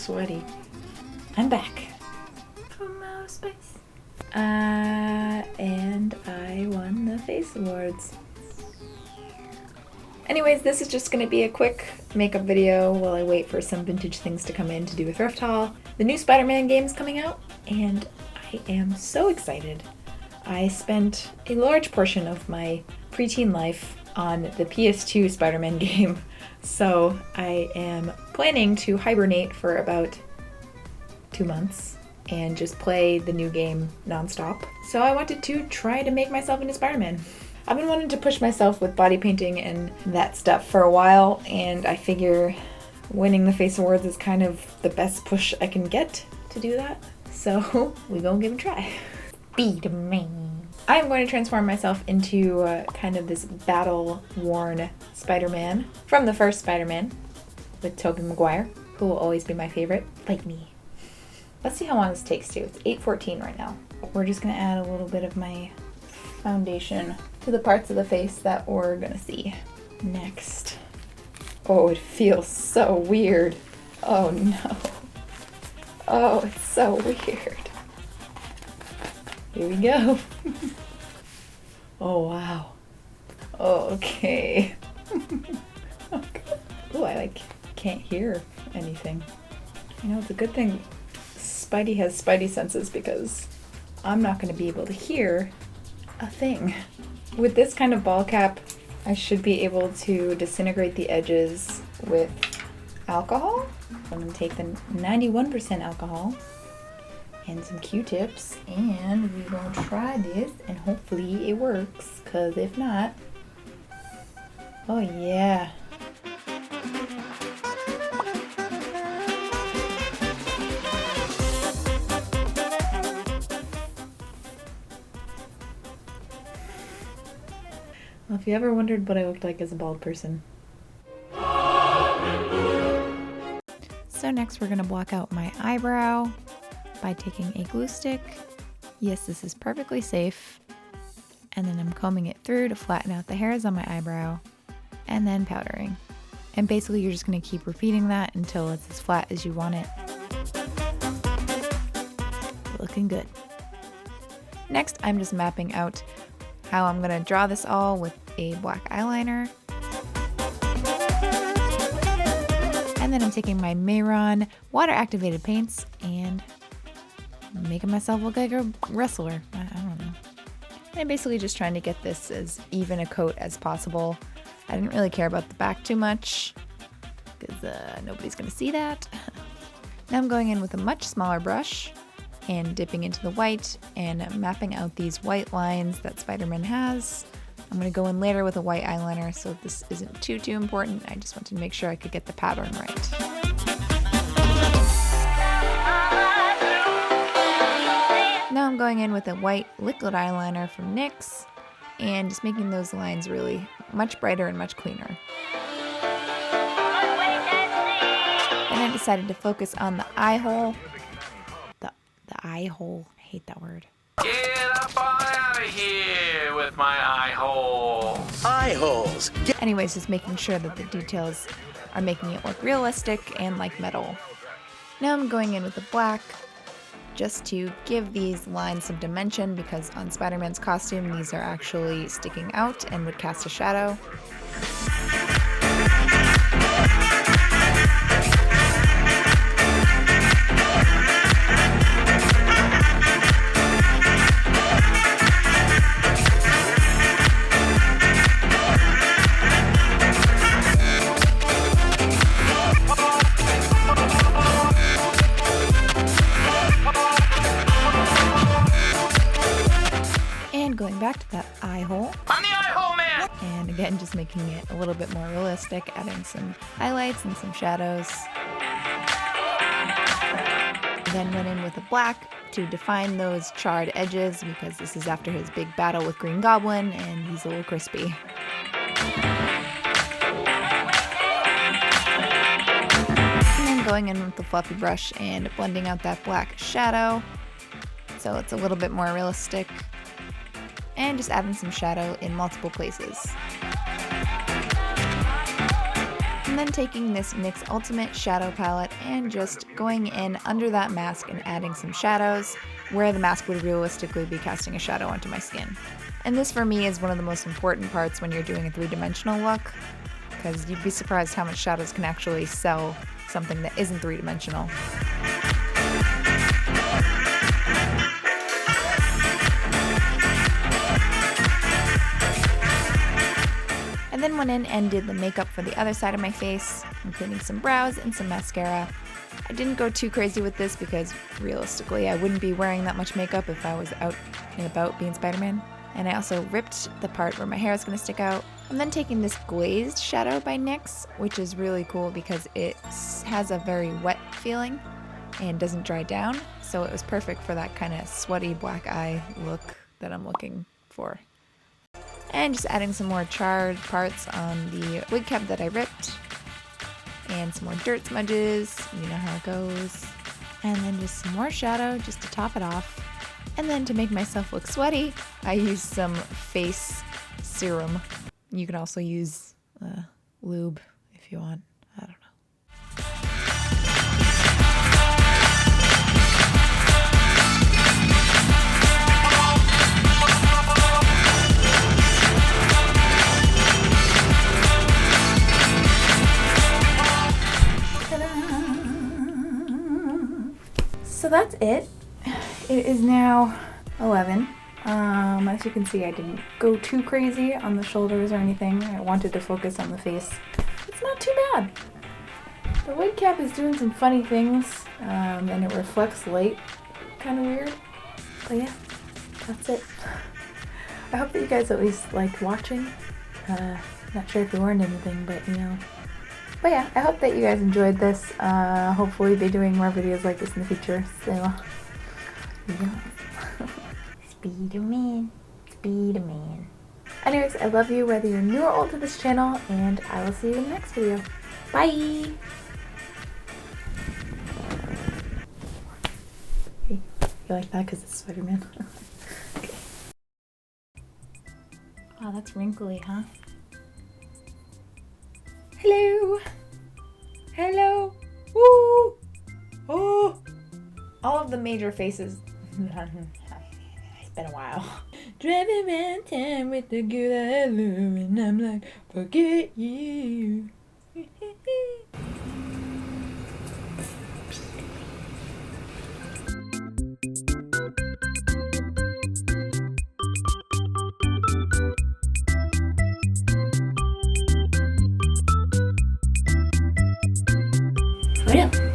sweaty. I'm back from outer space. And I won the Face Awards. Anyways, this is just going to be a quick makeup video while I wait for some vintage things to come in to do a thrift haul. The new Spider-Man game is coming out, and I am so excited. I spent a large portion of my preteen life on the PS2 Spider-Man game, so I am planning to hibernate for about 2 months and just play the new game nonstop. So I wanted to try to make myself into Spider-Man. I've been wanting to push myself with body painting and that stuff for a while, and I figure winning the Face Awards is kind of the best push I can get to do that. So we gonna give it a try. Spiderman. I'm going to transform myself into kind of this battle-worn Spider-Man from the first Spider-Man with Tobey Maguire, who will always be my favorite. Fight me. Let's see how long this takes too. It's 8:14 right now. We're just gonna add a little bit of my foundation to the parts of the face that we're gonna see next. Oh, it feels so weird. Oh no. Oh, it's so weird. Here we go. Oh wow. Oh, okay. Oh, I can't hear anything. You know, it's a good thing Spidey has Spidey senses because I'm not going to be able to hear a thing. With this kind of ball cap, I should be able to disintegrate the edges with alcohol. So I'm going to take the 91% alcohol and some Q-tips, and we're going to try this, and hopefully it works, because if not, oh yeah. Well, if you ever wondered what I looked like as a bald person. So next we're going to block out my eyebrow by taking a glue stick. Yes, this is perfectly safe. And then I'm combing it through to flatten out the hairs on my eyebrow, and then powdering. And basically you're just going to keep repeating that until it's as flat as you want it. Looking good. Next, I'm just mapping out how I'm going to draw this all with a black eyeliner. And then I'm taking my Mayron water activated paints and making myself look like a wrestler. I don't know. And I'm basically just trying to get this as even a coat as possible. I didn't really care about the back too much because nobody's going to see that. Now I'm going in with a much smaller brush and dipping into the white and mapping out these white lines that Spider-Man has. I'm going to go in later with a white eyeliner, so this isn't too important. I just wanted to make sure I could get the pattern right. Now I'm going in with a white liquid eyeliner from NYX and just making those lines really much brighter and much cleaner. And I decided to focus on the eye hole. The eye hole. I hate that word. Get up on out of here with my eye hole. Eye holes. Anyways, just making sure that the details are making it look realistic and like metal. Now I'm going in with the black just to give these lines some dimension, because on Spider-Man's costume these are actually sticking out and would cast a shadow. Going back to that eye hole. I'm the eye hole man! And again, just making it a little bit more realistic, adding some highlights and some shadows. Then went in with a black to define those charred edges, because this is after his big battle with Green Goblin and he's a little crispy. And then going in with the fluffy brush and blending out that black shadow so it's a little bit more realistic. And just adding some shadow in multiple places. And then taking this NYX Ultimate Shadow Palette and just going in under that mask and adding some shadows where the mask would realistically be casting a shadow onto my skin. And this for me is one of the most important parts when you're doing a three-dimensional look, because you'd be surprised how much shadows can actually sell something that isn't three-dimensional. And then went in and did the makeup for the other side of my face, including some brows and some mascara. I didn't go too crazy with this because realistically I wouldn't be wearing that much makeup if I was out and about being Spider-Man. And I also ripped the part where my hair is going to stick out. I'm then taking this glazed shadow by NYX, which is really cool because it has a very wet feeling and doesn't dry down. So it was perfect for that kind of sweaty black eye look that I'm looking for. And just adding some more charred parts on the wig cap that I ripped. And some more dirt smudges, you know how it goes. And then just some more shadow just to top it off. And then to make myself look sweaty, I used some face serum. You can also use lube if you want. I don't know. So that's it. It is now 11. As you can see, I didn't go too crazy on the shoulders or anything. I wanted to focus on the face. It's not too bad. The wig cap is doing some funny things, and it reflects light. Kind of weird. But yeah, that's it. I hope that you guys at least liked watching. Not sure if you learned anything, but you know. But yeah, I hope that you guys enjoyed this. Hopefully be doing more videos like this in the future. So, yeah. Spiderman. Spiderman. Anyways, I love you whether you're new or old to this channel, and I will see you in the next video. Bye! Hey, you like that because it's Spider-Man? Okay. Wow, that's wrinkly, huh? Hello! Hello! Woo! Oh! All of the major faces. It's been a while. Driving around town with the girl I love, and I'm like, forget you. What up?